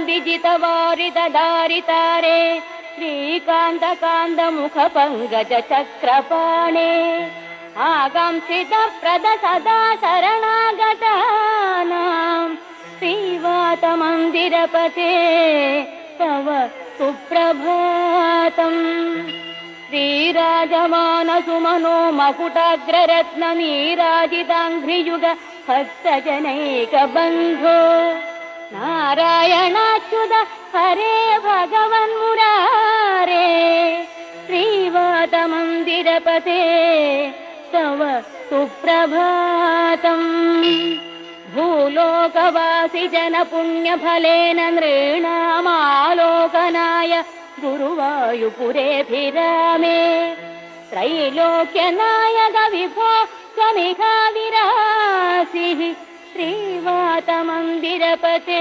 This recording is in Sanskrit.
विजितवारिदधारितारे श्रीकान्तकान्तमुखपङ्कजचक्रपाणे आकांक्षितप्रद सदा शरणागतानां श्रीवातमन्दिरपते तव सुप्रभातम्। श्रीराजमानसुमनो मकुटाग्ररत्ननीराजिताङ्घ्रियुग भक्तजनैकबन्धो नारायणाच्युत हरे भगवन्मुरारे श्रीवातमन्दिरपते तव सुप्रभातम्। भूलोकवासि जनपुण्यफलेन नृणामालोकनाय गुरुवायुपुरेऽभिरामे त्रैलोक्यनायक विभो त्वमिहाविरासिः श्रीवातमन्दिरपते।